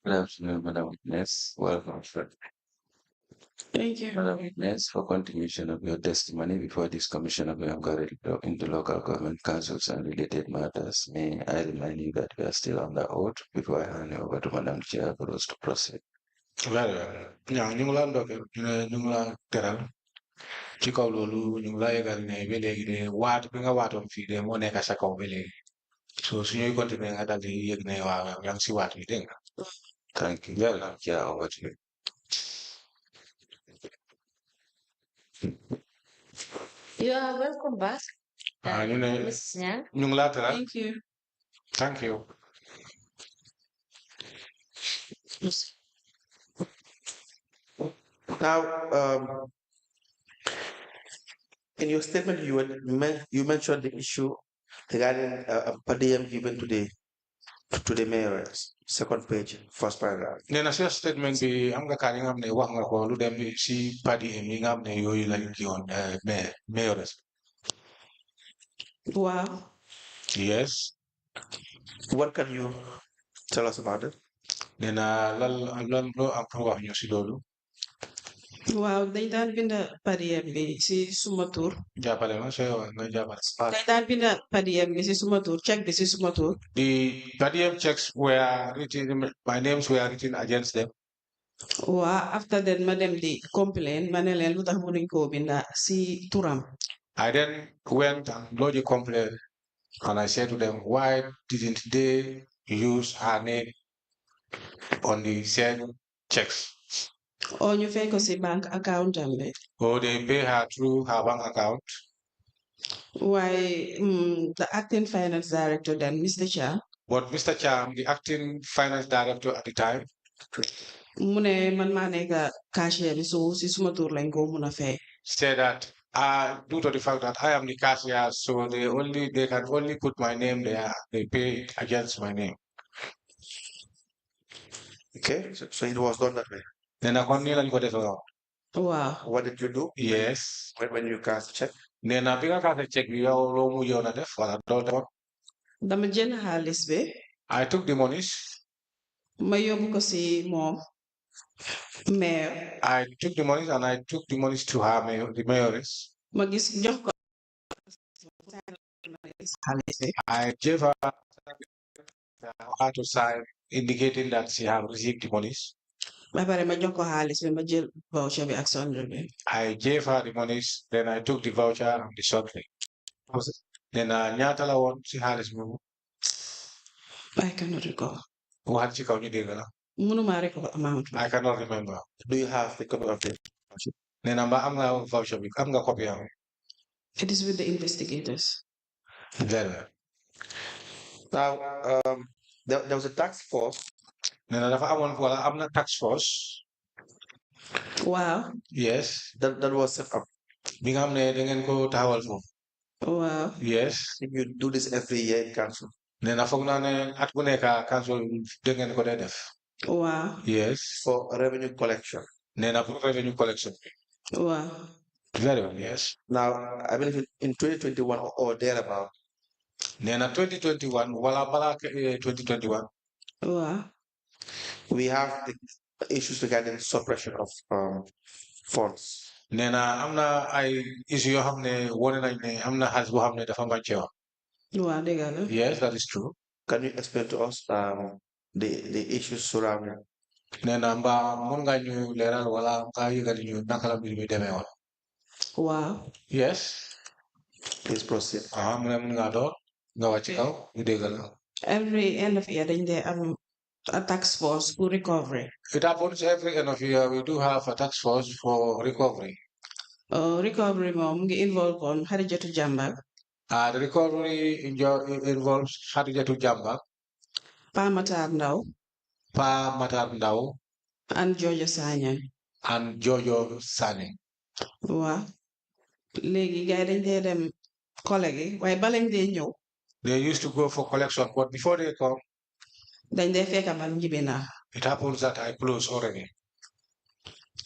Good afternoon, Madam Witness. Welcome, sir. Thank you. Madam Witness, for continuation of your testimony before this commission of inquiry into local government councils and related matters, may I remind you that we are still on the oath before I hand you over to Madam Chair for us to proceed. Very well. Yeah, ñu ngi la ndokkeel ñu ngi la teral ci kaw loolu ñu ngi la yëgal ne ba léegi de waat bi nga waatoon fii de moo nekk sa kaw ba léegi so suñuy continuer nga dal di yëg ne waaw yaa ngi si waat bi dégg nga. Thank you. Madam Chair, over to you. You are welcome back. ñu ne Mrs. Nyang. ñu ngi la teral. Thank you. Thank you. Now, in your statement, you mentioned the issue regarding per diem given to the mayor. Second page, first paragraph. nee na sa statement bi am nga kaar yi nga xam ne wax nga ko lu dem si padi yi nga xam ne yooyu lañ kii woon mayores. Wow. Yes. What can you tell us about it? nee na lan loo am pour wax ñu si loolu. Waaw dañ daan binda pariem bi si suma tur. jàppale ma sooy wax nga jàppale. Dañ daan binda pariem bi si suma tur, check bi si suma tur. The PDM checks were written, my names were written against them. Waaw after that ma dem di complain ma ne leen lu tax mënuñ koo binda si turam. I then went and lodged a complaint and I said to them, why didn't they use her name on the said checks? Or ñu fay ko si bank account am bi. Or they pay her through her bank account. Why the acting finance director then, Mr. Cha. But Mr. Cham, the acting finance director at the time, mu ne man maa nekk cashier bi so si suma tur lañ ko mun a fay. said that due to the fact that I am the cashier, so they can only put my name there. They pay against my name. Okay, so it was done that way. Then I continue go to Wow. What did you do? Yes. When you cast check? Then I began to check the low you on the for Dama jël xaalis bi. I took the monies. Ma yóbbu ko si moom. Mayor. I took the monies and I took the monies to her mayor, the mayoress. Ma gis jox ko xaalis bi. I gave her to sign indicating that she had received the monies. Ba pare ma jox ko xaalis bi ma jël voucher bi ak sondre bi. I gave her the monies, then I took the voucher and the shortly. Then ñaata la woon si xaalis boobu. I cannot recall. Waxal ci kaw ñu dégg la. Mënuma recall amount. I cannot remember. Do you have the copy of it? Nee na mbaa am nga voucher bi am nga copy am. It is with the investigators. Very well. Now, there was a task force. Nee na dafa amoon wala am na task force. Wow. Yes. That was set up. Bi nga xam ne da ngeen ko taxawal foofu. Wow. Yes. You do this every year in council. Nee na foog naa ne at bu nekk council da ngeen ko dee def. Wow. Yes. For revenue collection. Nee na pour revenue collection. Wow. Very well, yes. Now, I believe in 2021 or thereabout. Nee na 2021 wala bala 2021. Wow. We have the issues regarding suppression of funds. Nee na am na ay issue yoo xam ne wone nañ ne am na xaalis boo xam ne dafa màcce woon. Wow, dëgg la. Yes, that is true. Can you explain to us the issues surrounding? Nee na mbaa mun nga ñu leeral wala nga yëgal ñu naka la mbir mi demee woon. Wow. Yes. Please proceed. Mu ne mun nga door nga wàcc kaw ñu déggal la. Every end of year dañ dee am a task force for recovery. It happens every end of year. We do have a task force for recovery. Recovery moom mu ngi involve on Xarijatu Jàmba. The recovery involves Xarijatu Jàmba. Pa Matar Ndaw. Pa Matar Ndaw. And Jojo Sanyang. And Jojo Sanyang. Waaw. Léegi gars yi dañ dee dem collègue waaye balañ dee ñëw. They used to go for collection, but before they come, dañ dee fekk man ñibbi naa. It happens that I close already.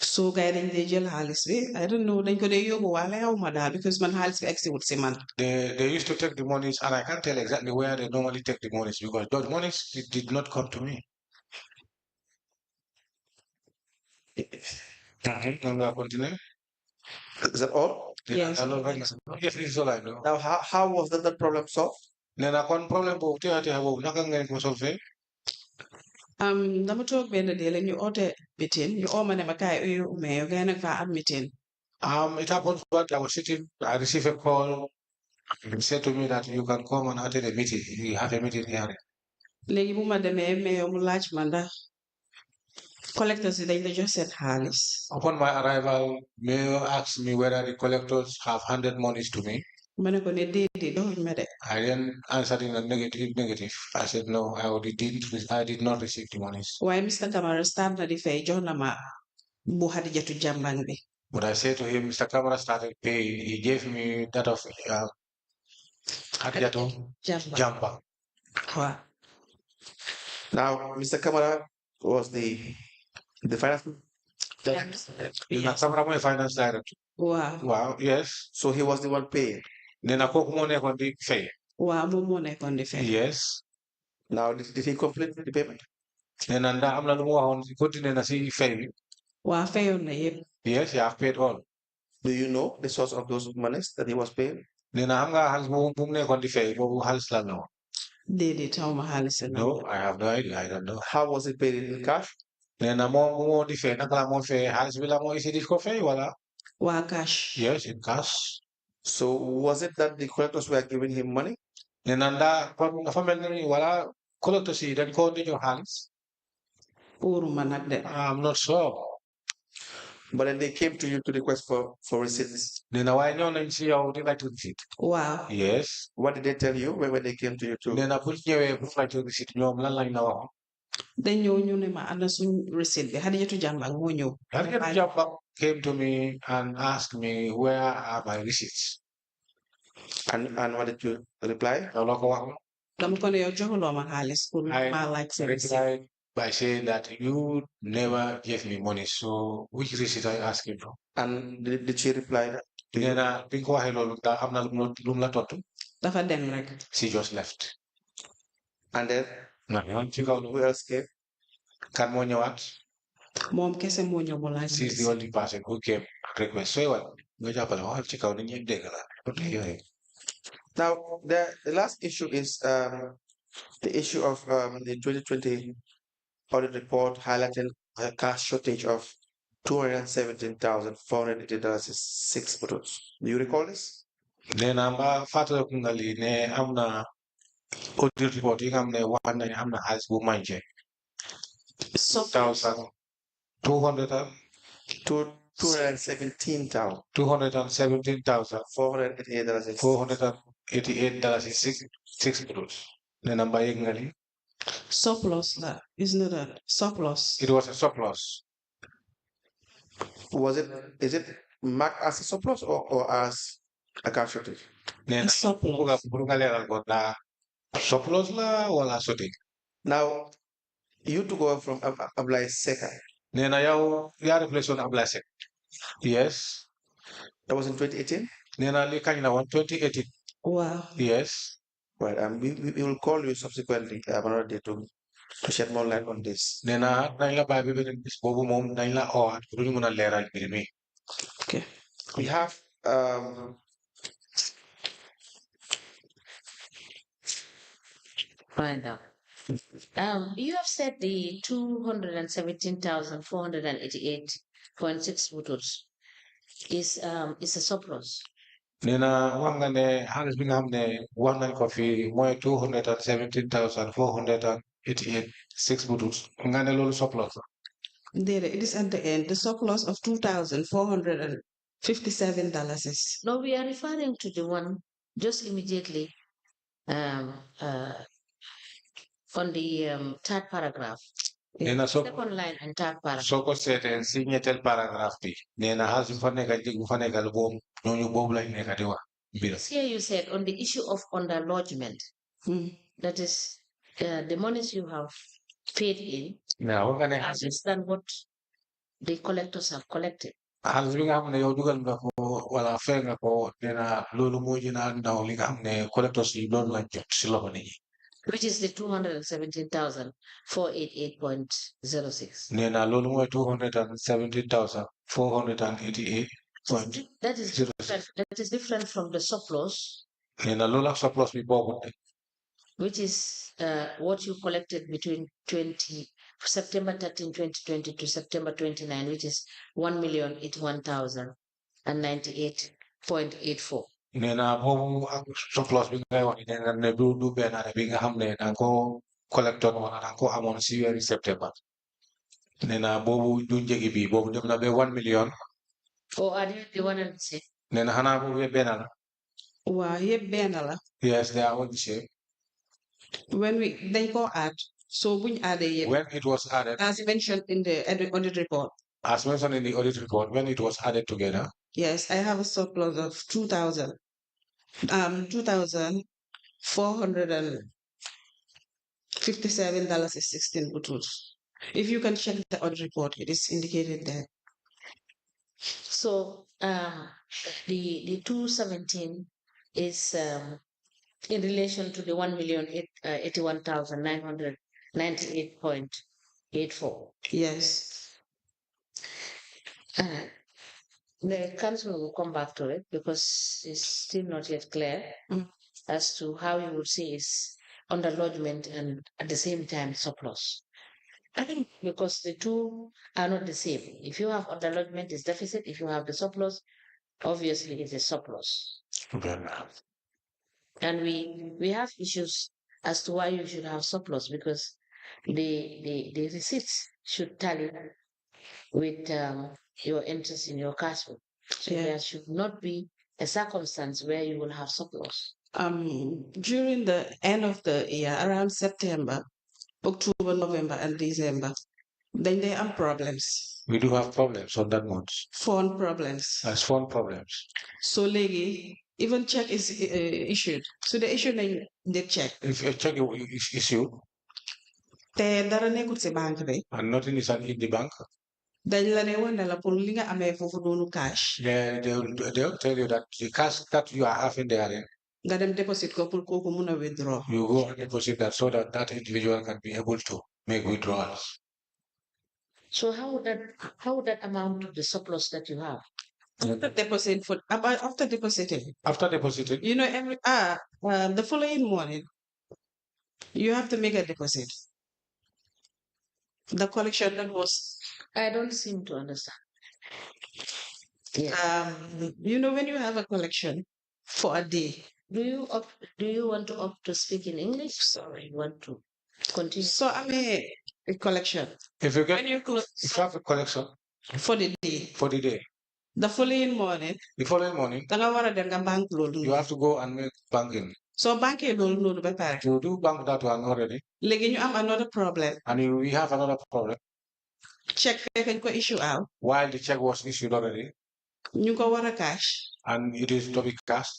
So gars yi dañ dee jël xaalis bi I don't know dañ ko dee yóbbu waale xaw ma daal because man xaalis bi egsi wut si man. They used to take the monies and I can't tell exactly where they normally take the monies because those monies did not come to me. Continue. Is that all? Yes. Yes, this is all I know. Now, how was that problem solved? Nena kon problem bo te ate habo naka ngeen ko solve. Dama toog benn dee la ñu oote meeting ñu oo ma ne ma kaay uyu mais gay nag fa am meeting. It happens that I was sitting, I received a call. He said to me that you can come and attend a meeting. We have a meeting here. léegi bu ma demee mais mu laaj ma ndax collectors yi dañ la jox seen xaalis. Upon my arrival, Mayor asked me whether the collectors have handed monies to me. ma ne ko ne déedéet doxuñ ma de. I then answered in a negative. I said no, I did not receive the monies. waaye Mr. Camara start na di fay jox na ma bu Hadijatu Jambang bi. But I said to him, Mr. Kamara started paying. He gave me that of Hadijatu Jambang. Waaw. Now, Mr. Kamara was the finance. Mr. Kamara my finance director. Wow. Wow, yes. So he was the one paying. Nena kooku moo nekkoon di fay. Waaw moom moo nekkoon di fay. Yes. Now, did he complete the payment? Nena ndax am na lu mu waxoon continue na si fay bi. Waaw fayoon na yëpp. Yes, he have paid all. Do you know the source of those monies that he was paying? Nena xam nga xaalis bu mu nekkoon di fay boobu xaalis lan la woon. Déedéet xaw ma xaalis la. No, I have no idea. I don't know. How was it paid in cash? Nena moom bu moo di fay naka la moo fay xaalis bi la moo isi di ko fay wala. Waa cash. Yes, in cash. So was it that the collectors were giving him money? Nena ndax kon dafa mel ni wala collectors yi dañ ko di jox xaalis. Wóoruma nag de. I'm not sure. But then they came to you to request for receipts. Nena waaye ñëw nañ si yow di laajte receipt. Wow. Yes. What did they tell you when they came to you to? Nena bu ñëwee bu laajte receipt ñoom lan lañ la waxoon. Dañ ñëw ñu ne ma ana suñ receipt bi Hadijatu Jambang moo ñëw. Hadijatu Jambang came to me and asked me where are my receipts. And what did you reply? Loolu ko wax. Dama ko ne yow joxuloo ma xaalis pour ma laaj sa receipt. I replied by saying that you never gave me money, so which receipt are you asking for? And did she reply that? Nena bi nga ko waxee loolu da am na lu mu la tontu. Dafa dem rek. She just left. And then ci kaw who else came? Kan moo ñëwaat. Moom kese moo ñëw mu laaj. She is the only person who came and request. So what? Nga jàppale waxal ci kaw ni ñëpp dégg la. Now the last issue is the issue of the 2020 audit report highlighting a cash shortage of $217,480 bottles. Do you recall this? Nena ma fàttaliku nga lii ne am na audit report yi nga xam ne wax nañ am na xaalis bu manqué. 217,000. $217,488. $488.66 bottles. Nena mbaa yëg nga lii. Surplus la, isn't it a surplus? It was a surplus. Is it marked as a surplus or as a cash shortage? Nena Surplus. pour nga leeral ko ndax surplus la wala shortage. Now, you took over from Ablai Seka. Nena yow yaa replace woon Ablaye Seck. Yes. That was in 2018? Nena li kañ la woon 2018. Wow. Yes. Right. We will call you subsequently another day to shed more light on this. Nena nañ la bàyyi ba beneen bis boobu moom nañ la owaat pour ñu mën a leeral mbir mi. Okay. We have Find out. You have said the 217,488.6 bottles is a surplus. Nena wax nga ne xaalis bi nga xam ne wax nañ ko fi mooy 217,488.6 bottles nga ne loolu surplus la. There it is at the end, the surplus of $2,457. No, we are referring to the one just immediately on the third paragraph. Nena Second line and third paragraph. soo ko seetee si ñetteel paragraphe bi nena xaalis bi fa nekk jig bu fa nekk lu boobu ñooñu boobu lañ nekk di wax mbir. Here you said on the issue of underlodgement, that is the monies you have paid in Now, wax nga ne are less than what the collectors have collected. xaalis bi nga xam ne yow dugal nga ko wala fay nga ko nena loolu moo gën a ndaw li nga xam ne collectors yi loolu lañ jot si loxo nit ñi. which is the 217,488.06. Nena lolu moy 270,488. That is different from the surplus. Nena lolu surplus bi bokut. Which is what you collected between September 13, 2020 to September 29, which is 1,081,098.84. Nena bobu surplus bi ngay wax nena ne du ben ane bi nga xamne da ko collector wala da ko amone ci wéru September. Nena bobu du njegi bi bobu dem na be 1 million. Oh, are they the one and the same? Nena xana bobu benala. Wow, benala. Yes, they are all the same. When they go add, so when it was added, as mentioned in the audit report. As mentioned in the audit report, when it was added together. Yes, I have a surplus of $2,457.16. If you can check the audit report, it is indicated there. So the 217 is in relation to the 1,081,998.84. Yes. The council will come back to it because it's still not yet clear as to how you would see is under lodgement and at the same time surplus. I think because the two are not the same. If you have under lodgement, it's deficit. If you have the surplus, obviously it's a surplus. And we have issues as to why you should have surplus because the receipts should tally with your interest in your cash flow. So there should not be a circumstance where you will have surplus. During the end of the year, around September, October, November, and December, then there are problems. We do have problems on that month. Phone problems. As phone problems. So, even check is issued. So the issue the check. If a check is issued, and nothing is in the bank. Cash. Yeah, they'll tell you that the cash that you are having there. Deposit withdraw. You go and deposit that so that that individual can be able to make withdrawals. So how would that amount to the surplus that you have? After depositing. After depositing. You know, the following morning, you have to make a deposit. The collection that was. I don't seem to understand. Yeah. You know, when you have a collection for a day. Do you want to opt to speak in English? Sorry, you want to continue? So I mean a collection. If you have a collection for the day. For the day. The following morning. The following morning. You have to go and make banking. So banking You do bank that one already. You have another problem. And we have another problem. Check can issue out. While the check was issued already. You go water cash. And it is to be cash.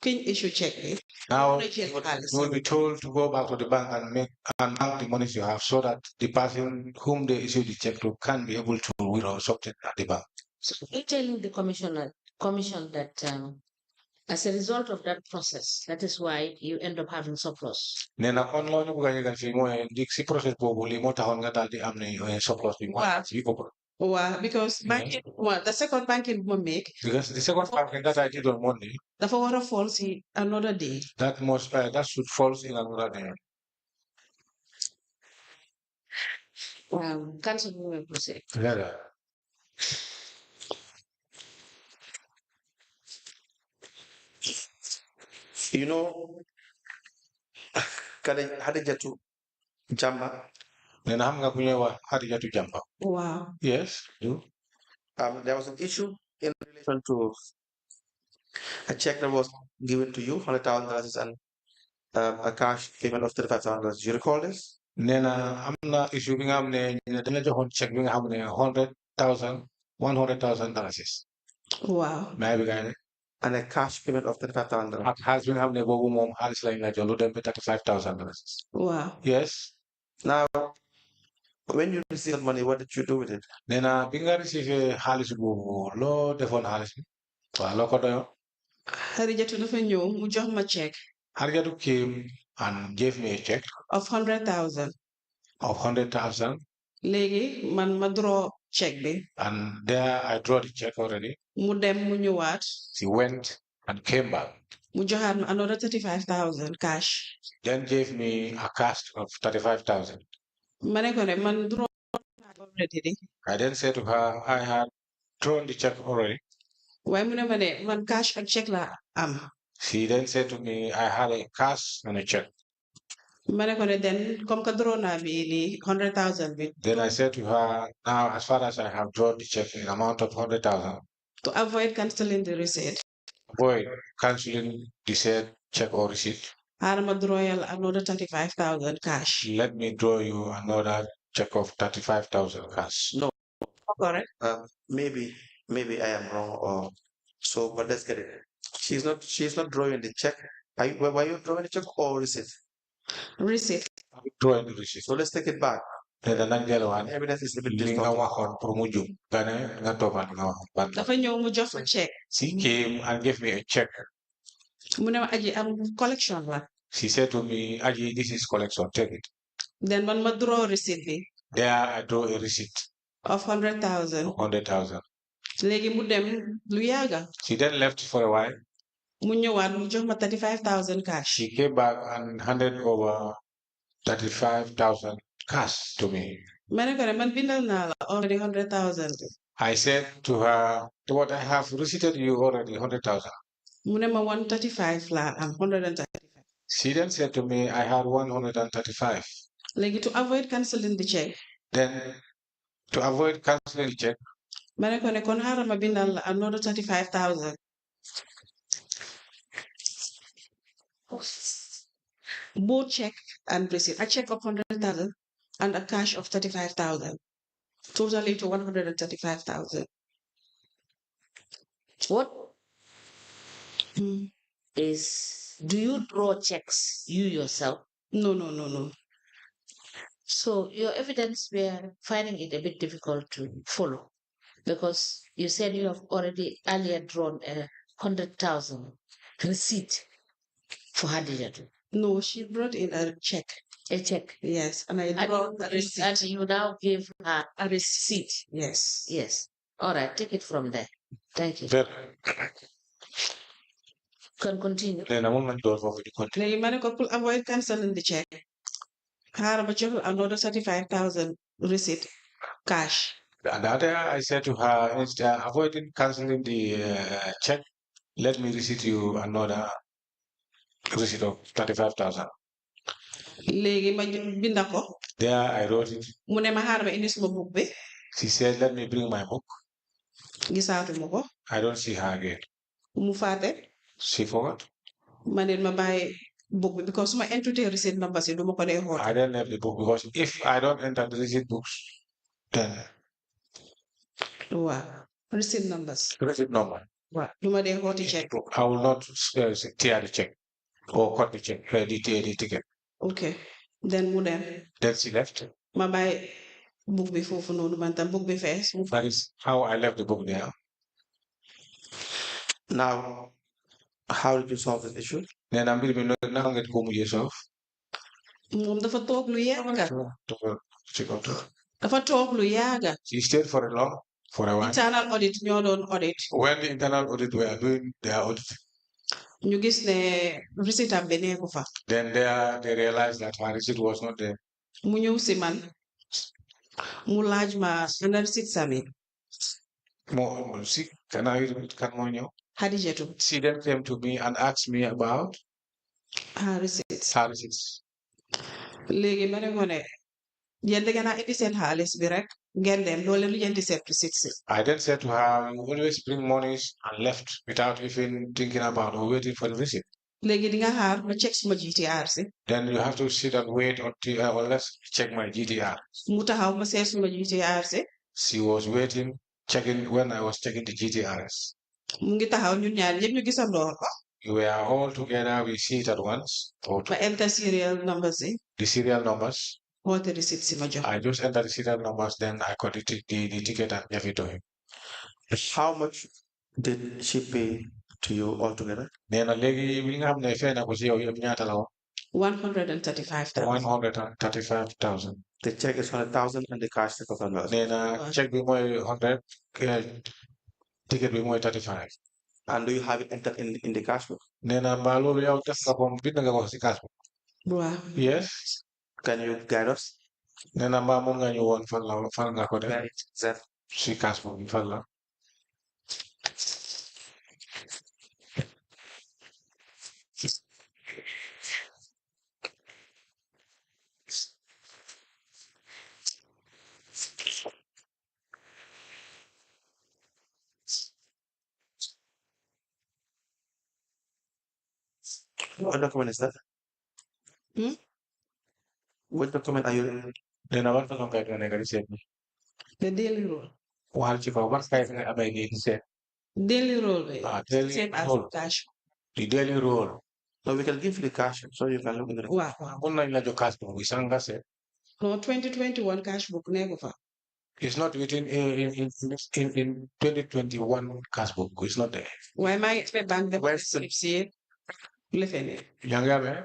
Issue check. Now you will be told to go back to the bank and bank the monies you have so that the person whom they issue the check to can be able to withdraw something at the bank. So you're telling the commission that as a result of that process, that is why you end up having surplus. Nena online bu gañe gan fi moy dik ci process bobu li mo taxone nga daldi am ne surplus bi mo ci ko. Wow, because banking, the second banking will make. Because the second banking that I did on Monday. The forward falls in another day. That should fall in another day. Cancel movement proceed. Yeah. You know, Hadijatu Jamba. Then I'm going to Hadijatu Jamba. Wow. Yes, do. There was an issue in relation to a check that was given to you, $100,000 and a cash payment of $35,000. Do you recall this? Nena, I'm not issuing the check $100,000. Wow. Maybe and a cash payment of $35,000. Has been having a mom has like $35,000. Wow. Yes. Now, when you received money, what did you do with it? Then I receive a Halis low defon Halis. Harijatu dafa ñëw mu jox ma check Harjatu came and gave me a check of 100,000. of 100,000, Léegi man ma draw check bi. and there I draw the check already. Mu dem mu ñëwaat. She went and came back. Mu joxaat ma another 35,000 cash. Then gave me a cash of 35,000. Ma ne ko ne man draw already. I then said to her, I had drawn the check already. Waaye mu ne ma ne man cash ak check la am. She then said to me, I had a cash and a check. Ma ne ko ne then comme que draw naa bi nii 100,000 bi. Then I said to her, now as far as I have drawn the check in amount of 100,000, To avoid cancelling the receipt. avoid cancelling the said check or receipt, Xaaral ma drawal another 35,000 cash. let me draw you another check of 35,000 cash. No. Correct. Maybe I am wrong, or so, but let's get it. She's not drawing the check. Were you drawing the check or receipt? Receipt. Drawing the receipt. So let's take it back. Evidence is a bit distorted. Dafa ñëw mu jox ma check. She came and gave me a check. Mu ne ma aji am collection la. She said to me, Aji, this is collection, take it. Then man ma draw receipt bi. There I draw a receipt Of 100,000. of 100,000. Léegi mu dem lu yàgga. She then left for a while. Mu ñëwaat mu jox ma 35,000 cash. She came back and handed over 35,000 cash to me. Ma ne ko ne man bindal naa la already 100,000. I said to her, what I have receipted you already 100,000. Mu ne ma 135 la am 135. She then said to me, I had 135. Léegi to avoid cancelling the check. Then to avoid cancelling the check, Ma ne ko ne kon xaaral ma bindal la another 35,000. Both check and receipt. A check of 100,000 and a cash of 35,000. Totally to 135,000. What is, do you draw checks you yourself? No. So your evidence, we are finding it a bit difficult to follow, because you said you have already earlier drawn 100,000 receipt for Hadija. No, she brought in a check. A check. Yes, and I brought the receipt. And you now give her A receipt. Yes. Yes. All right, take it from there. Thank you. then Can continue. I'm going to for the continue. Léegi ma ne ko pour avoid cancelling the check. Xaaral ma jox la another 35,000 receipt cash. And the other, I said to her, instead of avoiding cancelling the check, let me receipt you another receipt of 35,000. Léegi ma binda ko. There I wrote it. Mu ne ma xaaral ma indi suma book bi. She said, let me bring my book. Gisaatuma ko. I don't see her again. Mu faate. She forgot. Ma ne ma bàyyi book bi because suma entity receipt numbers yi duma ko dee xool. I don't have the book because if I don't enter the receipt books, then Waaw. Receipt numbers. receipt number, Waaw. Duma dee xooti check. I will not tear the check or cut the check, the ticket. Okay. Then mu dem. Then she left. Ma bàyyi book bi foofu noonu man tam book bi fees. That is how I left the book there. Now, how did you solve this issue? Then I'm going to get home yourself. Moom dafa toog lu yàgga. Check out. Dafa toog lu yàgga. She stayed for a while. Internal audit ñoo doon audit. When the internal audit were doing their audit, Ñu gis ne receipt am bi nekku fa. then they realized that her receipt was not there. Mu ñëw si man. Mu laaj ma ana receipt sami. See, can more know? Hadijatu. She then came to me and asked me about Her receipts. her receipts. Léegi ma ne ko ne yéen da ngeen a indi seen xaalis bi rek ngeen dem loolu lu jëndi seen receipts si. I then said to her, you always bring monies and left without even thinking about or waiting for the receipt. Léegi di nga xaar ma check suma GTR si. Then you have to sit and wait until unless check my GTR. Mu taxaw ma seet suma GTR si. She was waiting, checking when I was checking the GTRs. Mu ngi taxaw ñun ñaar yëpp ñu gisandoo ko. We are all together, we see it at once. Ma enter serial numbers si. The serial numbers. Woote receipt si ma jox. I just entered the serial numbers, then I got the ticket and gave it to him. How much did she pay to you altogether? nee na léegi li nga xam ne fay na ko si yow yëpp ñaata la woon 135,000. 135,000 The check is 100,000 and the cash is $5,000. nee na check bi mooy 100 ticket bi mooy 35 And do you have it entered in the cash book? nee na mbaa loolu yow def nga ko bind nga ko si cash book Wow. yes Can you guide us? nee na mbaa mun nga ñu woon fan nga ko def Where is that? si cash book bi fan la What document is that? Hmm? What document are you reading? nee na ban façon kayit nga nekk di seet bi The daily roll. waxal ci kaw ban kayit nga amee nii di seet Daily roll. daily Same as roll. cash. di daily roll No, we can give you the cash so you can look into it. Wow. mun nañ la jox cash book bi sax nga seet No, 2021 cash book never fa. it's not within in 2021 cash book it's not there Why my expect bank deposit Where's the- slips here? Listen, yaa ngi amee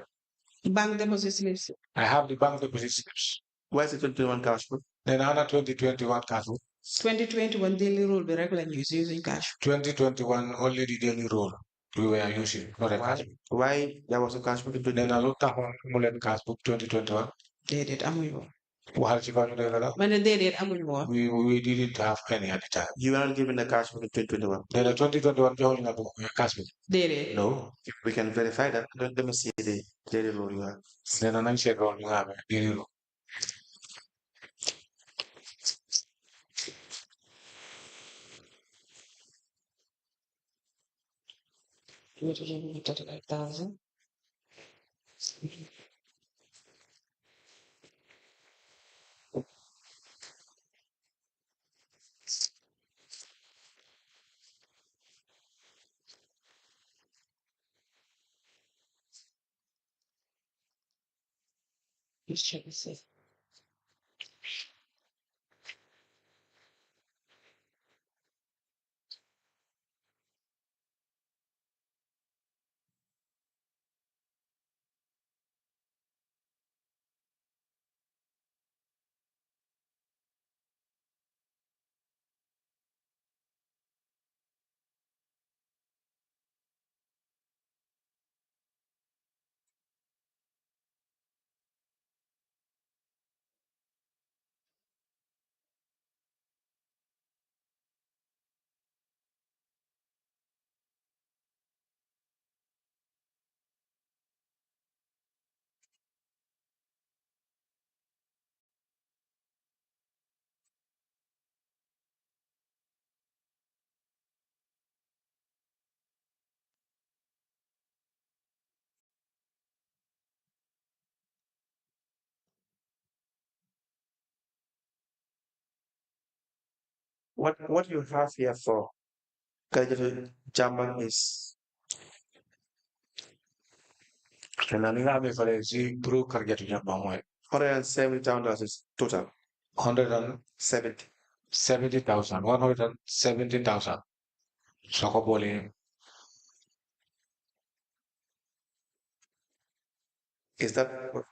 bank deposit slips. I have the bank deposit slips Where's the 2021 cash book? nee na ana 2021 cash book 2021 daily roll be regular use using cash. 2021 only the daily roll we were using not a cash book Why there was a cash book in nee 2021? na lu taxoon mu leen cash book 2021 Déedéet amuñu woon. waxal ci kaw ñu dégg la Ma ne déedéet amuñu woon. we didn't have any at the time You were not given the cash book in 2021. nee na 2021 joxuñu la cash book Déedéet. no We can verify that. Let me see the daily roll you have. nee na nañ seet roll ñu nga amee daily roll 35,000. Let's check and see. What you have here for Kajatu German is nee na li nga amee fale si pour Karjatu Jamba mooy $170,000 is total. 170,000 70. 170,000 soo ko boolee Is that what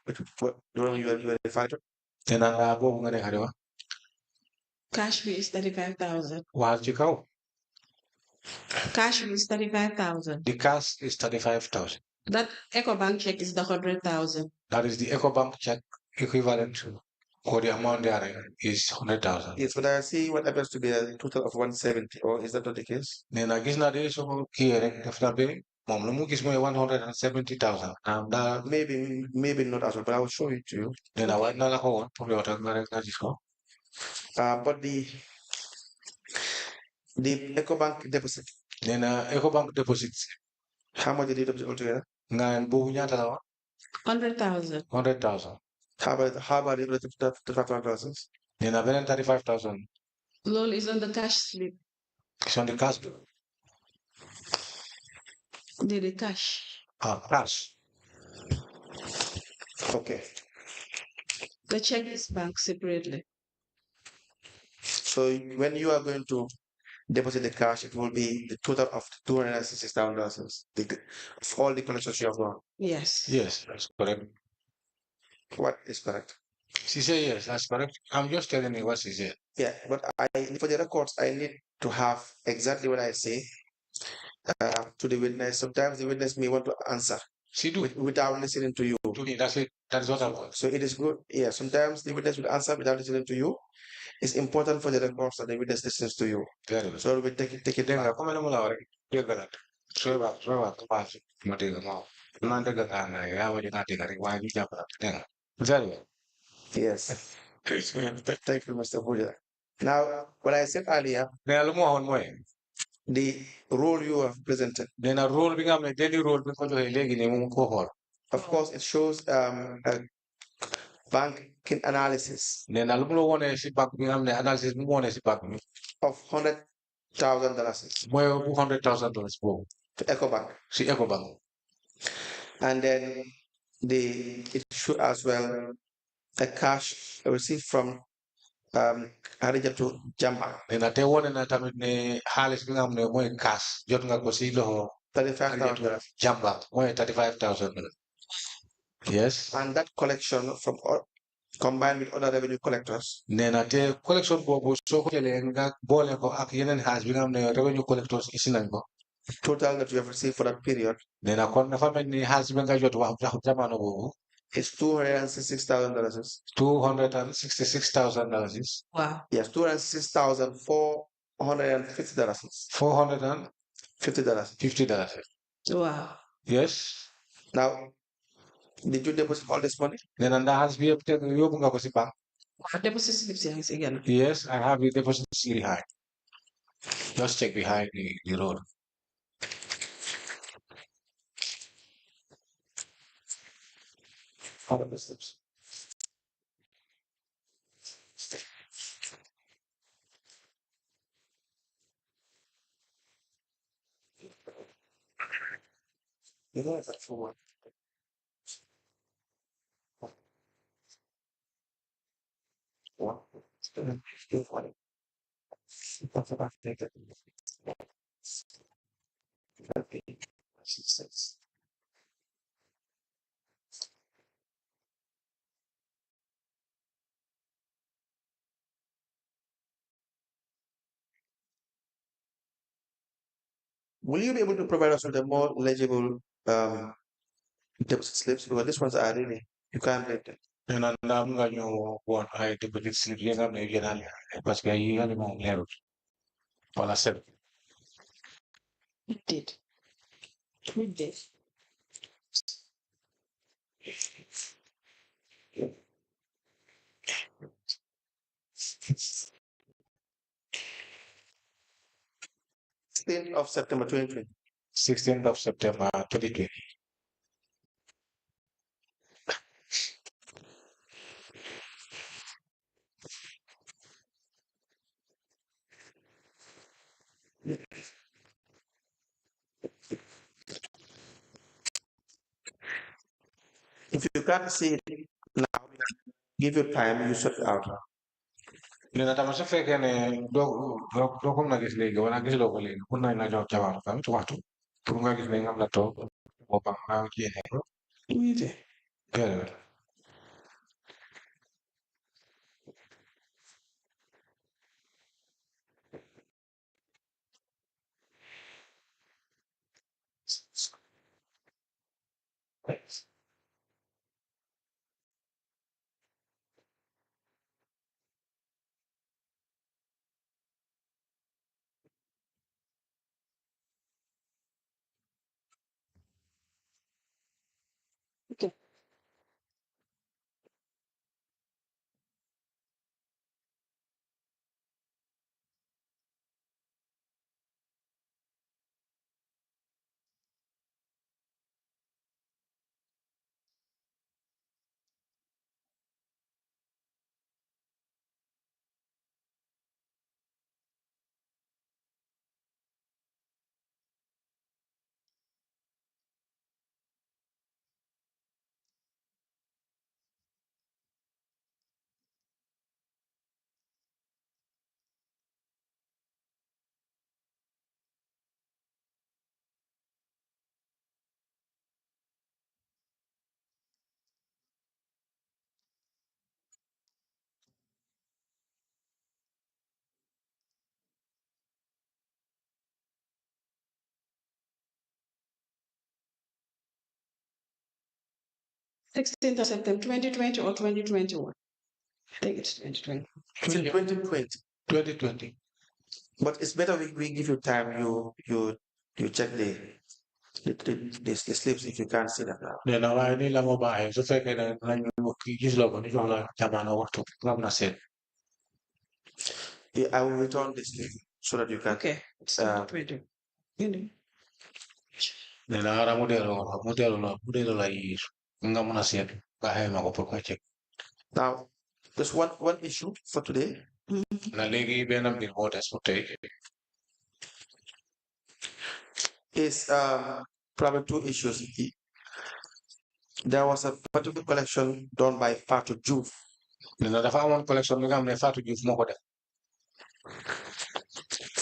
the one you are referring to? nee na nga boobu nga nekk di wax Cash fee is 35,000. waxal ci kaw Cash fee is 35,000. the cash is 35,000 That EcoBank check is the 100,000. that is the EcoBank check equivalent to or the amount there is 100,000 Yes, but I see what appears to be a total of 170, or is that not the case? nee na gis naa de soo ko kii rek def na be moom lu mu gis mooy 170,000 naam daa Maybe not as well, but I will show it to you. nee na waaj naa la ko woon pour yow tam nga rek nga gis ko But the EcoBank deposit, nee na EcoBank deposit how much did it deposit altogether? nga boobu ñaata la woon 100,000. 100,000 How about the relative to $5,000? nee na beneen 35,000 Lol is on the cash slip. is on the cash bill The cash. cash Okay. The check is banked separately. So when you are going to deposit the cash, it will be the total of $266,000. Of all the collections you have done. Yes. Yes, that's correct. What is correct? She said yes, that's correct. I'm just telling you what she said. Yeah, but for the records, I need to have exactly what I say to the witness. Sometimes the witness may want to answer She do. without listening to you. To me, that's it. That's what I want. So it is good. Yeah, sometimes the witness will answer without listening to you. It's important for the records that the witness listens to you. Very good. So we take it back. Come on, Laura. You're gonna. Sure, pass. Material now. Not the Ghana. I want you not to get why you jump up. Very well. Yes. Thank you, Mr. Buja. Now, what I said earlier, Now, look more on way. the role you have presented. Then a role become a daily role because of a leg in a cohort. Of course, it shows a banking analysis Then I look one a ship back become the analysis one a ship back me. of $100,000 Well, $200,000 for to EcoBank. see Echo Bank. And then it should as well a cash received from Harija to Jamba. Then I tell one and I tell me Harris become the one cash. Jotting go see the $35,000. Jamba, $35,000. Yes. And that collection from combined with other revenue collectors. Then I tell collection bobo so bole ko ak yenen has become the revenue collectors isinango. Total that you have received for that period. Then I call the family has been got to Jamano bobo. It's $266,000. $266,000. Wow. Yes, $266,450. $450. Wow. Yes. Now, did you deposit all this money? Then and that has been you go see bank. Deposit slips again. Yes, I have the deposit behind. Just check behind the road. All the steps. You know that's for what? One. Two, one. That's about to take it. Okay. 6. Will you be able to provide us with a more legible deposit slips? Because this ones are really, you can't read it. And I'm going to want I deposit slip yen am ne yen ali. Parce que yi ali mo leru. Wala seb. It did. It did. Of September 2020. 16th of September 2020. If you can't see it now, give you time, you sort it out. Nina tama sa feke ne do ko na gis legi wala gis lo ko legi kun na jox jawar tam ci waxtu pour nga gis ne ngam la tok mo ba nga ci ne ko Easy. good. Okay. 16th of September 2020 or 2021. I think it's 2020. It's in 2020. 2020. But it's better we give you time. You check the slips if you can't see them now. Then I need lang mobile. So fake na use log on yung jamano work to ngam na set. Yeah, I will return this slip so that you can. Okay. It's 2020. Then ara modelo la is ngam na set. Kahit mako por check. Now, there's one issue for today. Na legi benam bin orders for take. Is probably two issues. There was a particular collection done by Fatu Juve. Then dafa amon collection bi nga xam ne Fatou Diouf moo ko def.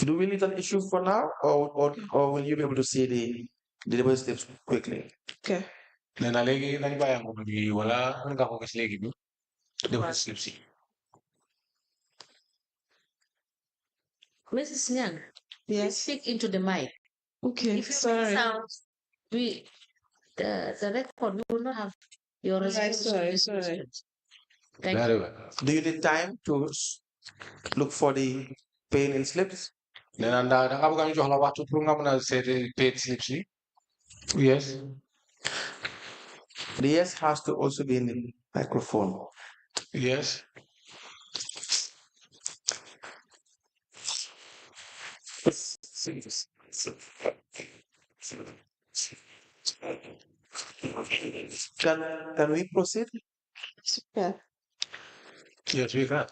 Do we leave that issue for now, or will you be able to see the deposit slips quickly? Okay. Nee na léegi nañ bàyyi moom bi wala nga ko gis léegi bi deposit slip si. Mrs. Nyang, please Yes. speak into the mic. Okay. If you Sorry. make sounds, the record we will not have your Right, response to these sorry. questions. Thank you. Very well. Do you need time to look for the pay-in slips? Nee na da nga bëgg ñu jox la waxtu pour nga mën a seeti paid slip si. Yes. The yes has to also be in the microphone. Yes. Can we proceed? Yeah. Yes, we can.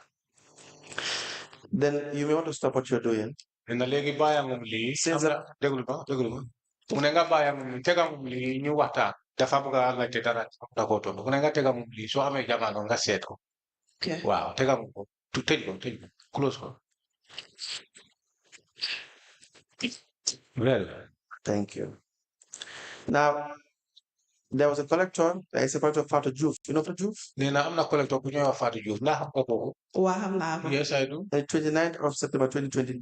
Then you may want to stop what you're doing. Nee na léegi bàyyi moom lii. Since déglu ma. Mu ne nga bàyyi moom tega moom lii ñu waxtaan. Dafa bëgg a laajte dara da koo tontu. Mu ne nga tega moom lii soo amee jamono nga seet ko. Okay. Waaw tega moom ko. Tëj ko. Close ko. Very well. Thank you. Now, there was a collector. There is a collector of Fatu Juve. You know Fatu Juve? Nee na am na collector bu ñuy wax Fatou Diouf ndax xam nga kooku. Waham na. Yes, I do. The 29th of September 2022.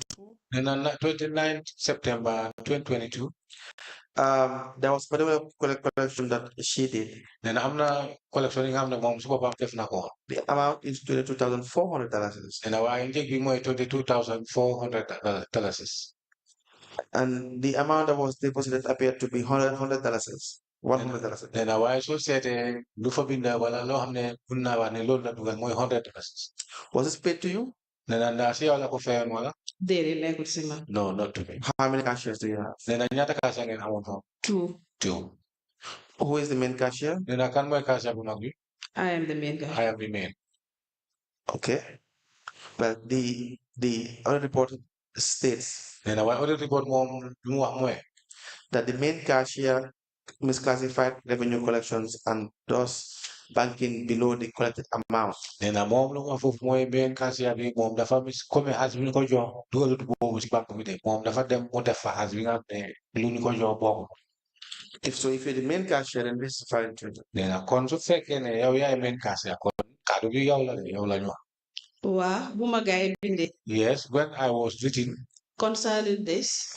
Nee na 29 September 2022. There was a particular collection that she did. Nee na am na collection yi nga xam ne moom su boppam def na ko. The amount is $22,400. Nee na waaye njëg bi mooy $22,400. And the amount that was deposited appeared to be $100. $100. Nee na waaye soo seetee lu fa binda wala loo xam ne mun naa wax ne loolu la dugal mooy $100. Was this paid to you? Nee na ndax si yow la ko fayoon wala. Déedéet nekkul si man. No, not to me. How many cashiers do you have? Nee na ñaata kaasa ngeen amoon moom. 2. 2. Who is the main cashier? Nee na kan mooy kaasa bu mag bi. I am the main guy. I am the main. Okay. Well, the audit report states Nee na waaye audit report moom lu mu wax mooy. that the main cashier misclassified revenue collections and thus banking below the collected amount. Nee na moom lu mu wax foofu mooy main cashier bi moom dafa mis comme xaalis bi ñu ko jox dugalut boobu si banque bi de moom dafa dem mu def fa xaalis bi nga xam ne lu ñu ko jox bokk. If you're the main cashier, then this is fine too. Nee na kon su fekkee ne yow yaay main cashier kon kaddu bi yow la ñu wax. Waa bu ma gaay bindee. Yes, when I was written Concerning this.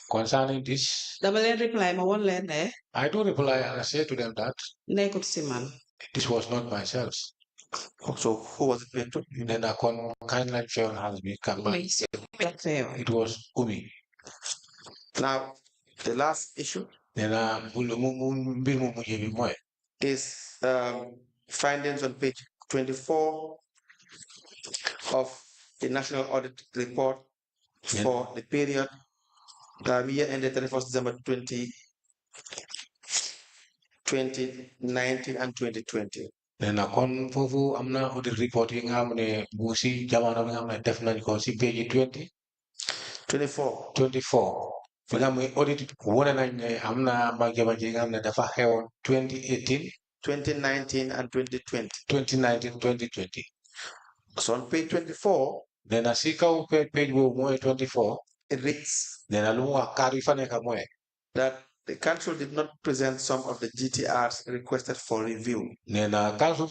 dama leen reply ma won leen ne. I do reply and I say to them that nekkul si man. this was not myself. So who was it paid to? Nee na kon kañ lañ feewoon xaalis bi kan ba. It was Umi. Now, the last issue Nee na mbir mu mujj bi mooy. is findings on page 24 of the National Audit Report for the period year ended 31st December 2019 and 2020. Nee na kon foofu am na audit report yi nga xam ne bu si jamono bi nga xam ne def nañ ko si page 24. 24 fi nga xam ne audit wane nañ ne am na màgg-màgg yi nga xam ne dafa xewoon 2018 2019 and 2020. 2019 2020. So on page 24, nee na si kaw page boobu mooy 24 it reads nee na lu mu wax kaar yi fa nekk mooy. that the council did not present some of the GTRs requested for review. Nee na council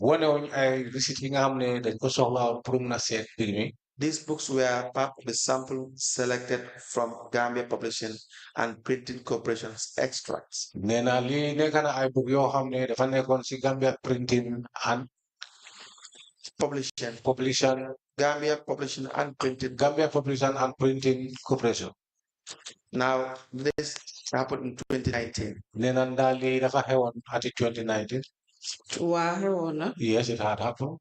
wane wuñ ay receipt yi nga xam ne dañ ko soxla pour mun a seet mbir mi. These books were part of a sample selected from Gambia Publishing and Printing Corporation's extracts. Nena li nekana ay book yo xamne dafa nekkon ci Gambia Printing and Publishing. Gambia Publishing and Printing. Gambia Publishing and Printing Corporation. Now, this happened in 2019. Nena ndali dafa xewon at 2019. Wow, Yes, it had happened.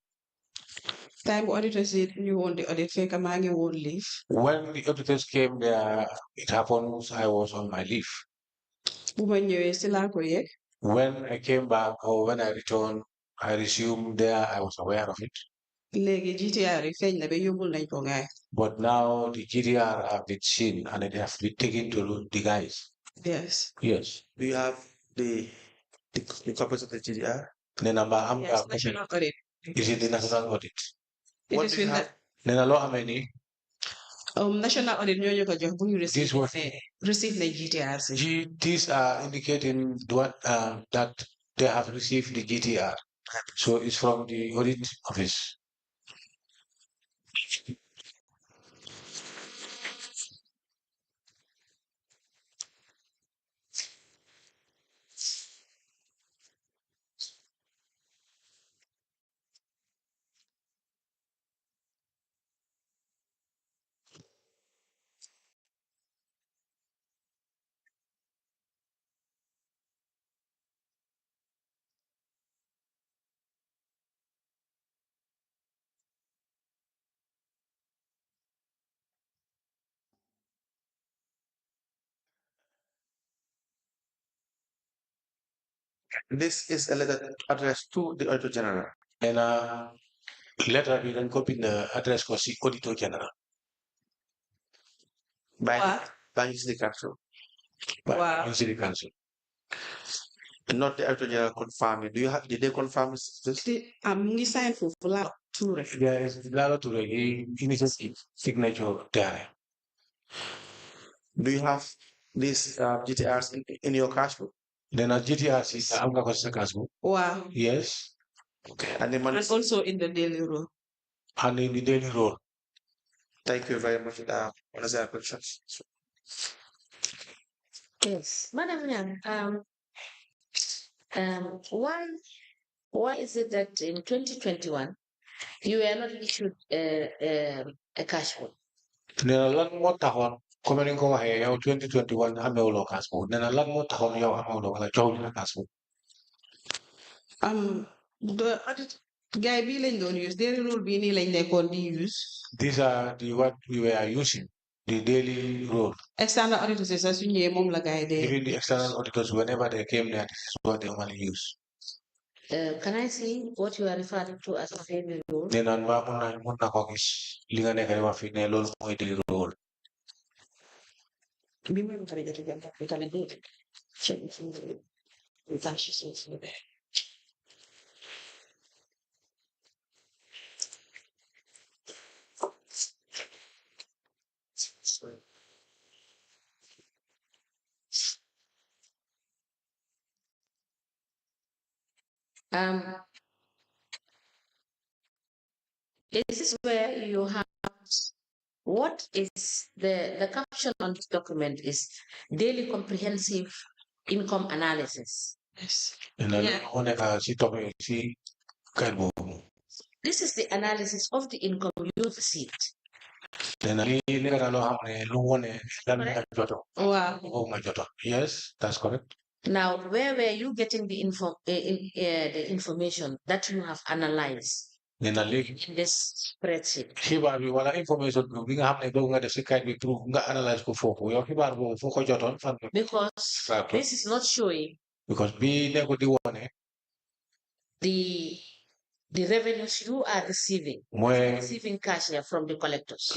Time auditors you won the audit fake mangi won't leave. When the auditors came there, it happened I was on my leave. When I came back or when I returned, I resumed there, I was aware of it. But now the GDR have been seen and it has been taken to the guys. Yes. Yes. Do you have the copies of the GDR? Yes, national audit. Is it the national audit? It is with national audit receive the GTR. These are indicating that they have received the GTR. So it's from the audit office. This is a letter addressed to the Auditor General. And a letter we can copy the address for the Auditor General. By the Council. By City Council. Not the Auditor General confirming. Did they confirm this? Sign for Ture. There is Lalo Ture, initial signature there. Do you have these GTRs in your cash book? Then a GTR is cash book. Wow. Yes. Okay. And also in the daily roll. And in the daily roll. Thank you very much for that. Questions? Yes, Madam Yang, why is it that in 2021 you were not issued a cash book? Nena lan mo taxone comme ni ko waxe yow 2021 amewulo cash book nena lan mo taxone yow amewulo wala jow na cash book. The audit guy be lañ doon use daily rule bi ni lañ nekkoon di use. These are what we were using, the daily rule. External auditors is as you mom la guy there. Even the external auditors, whenever they came there, this is what they normally use. Can I see what you are referring to as a daily rule? Nena mun na ko gis li nga nekk wax fi ne loolu mooy daily rule. Bi mo xari jottu jam bi tamit dé. This is where you have what is the caption on this document is daily comprehensive income analysis. Yes. This is the analysis of the income you received. Wow. Yes, that's correct. Now, where were you getting the information that you have analyzed in this spreadsheet? Because this is not showing because the revenues you are receiving cashier from the collectors.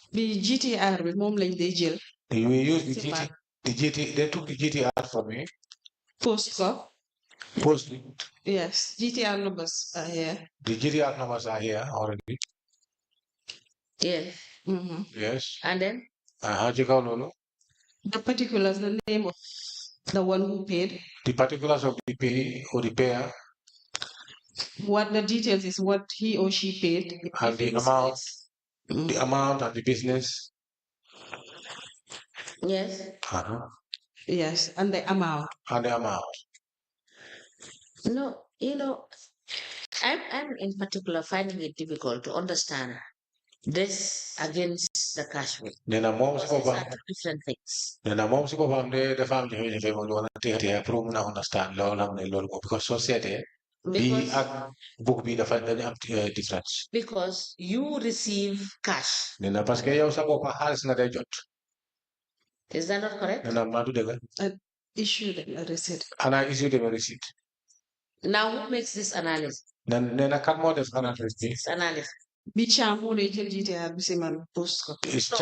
The GTR with mom lañ day jël. You use the GT, they took the GTR from me. Post. Yes, GTR numbers are here. The GTR numbers are here already. Yeah. Mm-hmm. Yes. And then? The particulars, the name of the one who paid. The particulars of the pay or the payer. what the details is, what he or she paid. And the amount, the amount and the business. Yes. Yes, and the amount. And the amount. No, I'm in particular finding it difficult to understand this against the cash bill. Then a mom Because these are two different things. Then a mom the family if you want to take a program now understand law because society be a book be the difference. Because you receive cash. Then a parce que yow sa bop xaliss nga day jot. Is that not correct? Then I'm dega. Issued a receipt. And I issued a receipt. Now who makes this analysis? Then I can more def analysis. This analysis. So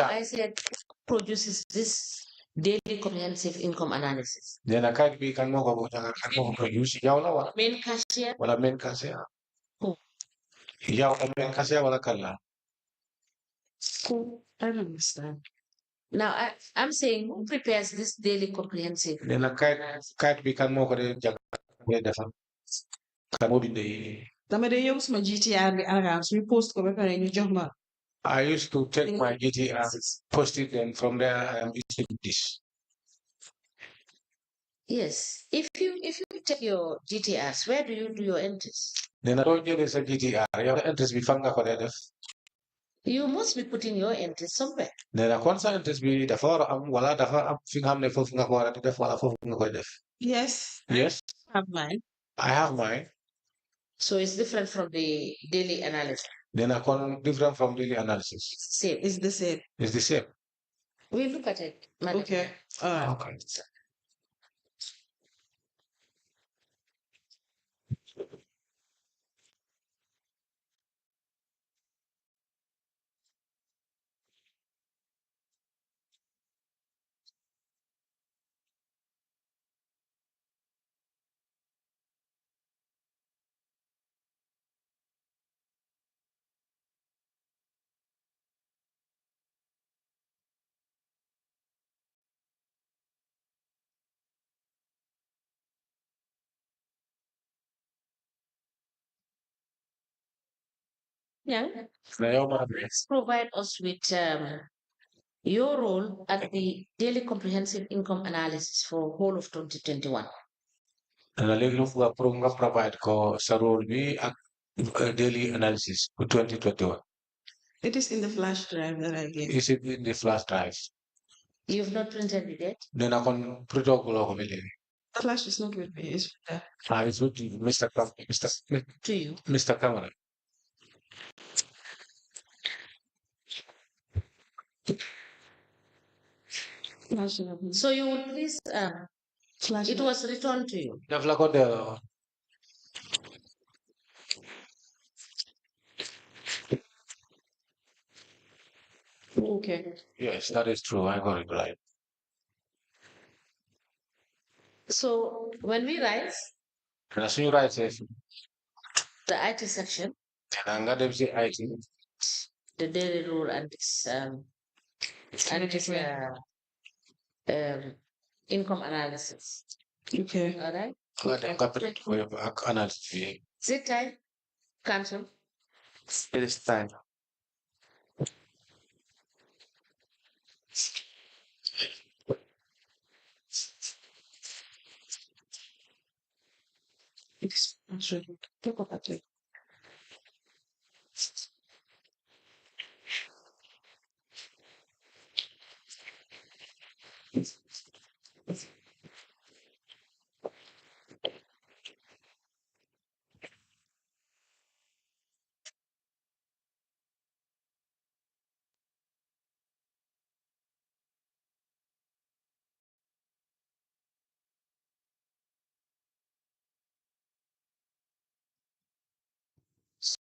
I said produces this daily comprehensive income analysis. Then I can't be can more produce yaw Main cashier. Wala main cashier. Who? Yaw main cashier wala kala. I don't understand. Now I'm saying who prepares this daily comprehensive? Then I can't be can more jaga defam. Kan mo binde dama de yow suma GTR bi arams mi post ko ba pare ñu jox ma. I used to take my GTR, post it, and from there I am issuing this. Yes. If you take your GTRs, where do you do your entries? Then I told you there's a GTR. Your entries be fanga for that. You must be putting your entries somewhere. Then I want entries be the for wala the for thing hamne for funga for that def wala for funga for def. Yes. Yes. I have mine. I have mine. So it's different from the daily analysis. Then I call different from daily analysis. Same. It's the same. It's the same. We look at it. Madam. Okay. All right. Okay. Yeah. Now, Let's provide us with your role at the daily comprehensive income analysis for whole of 2021. Provide ko sa role bi ak daily analysis for 2021. It is in the flash drive that I gave. Is it in the flash drive? You've not printed it yet? Then I can print out ko The flash is not with me. It's with it's with you, Mr. To you. Mr. Cameron. flash. So you will please Flash. it was returned to you. Def la ko delloo. Okay. Yes, that is true. I got it right. So when we rise, And as you right says, the IT section, then I'm gonna say IT. the daily rule and this income analysis. Okay. All right. Okay. Print for your analysis. Is it time? Cancel. It is time. It's actually look at that.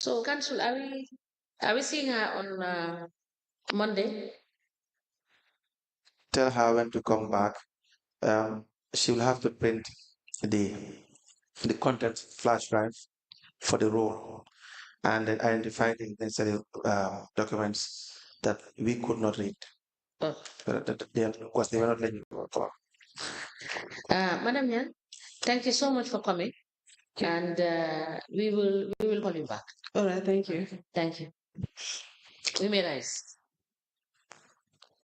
So cancel. Are we seeing her on Monday? Tell her when to come back. She will have to print the content flash drive for the role and then identify the necessary documents that we could not read. Oh. Because they were not letting you come. Madam Yan, thank you so much for coming. and we will call you back. All right, thank you. Thank you. We may rise.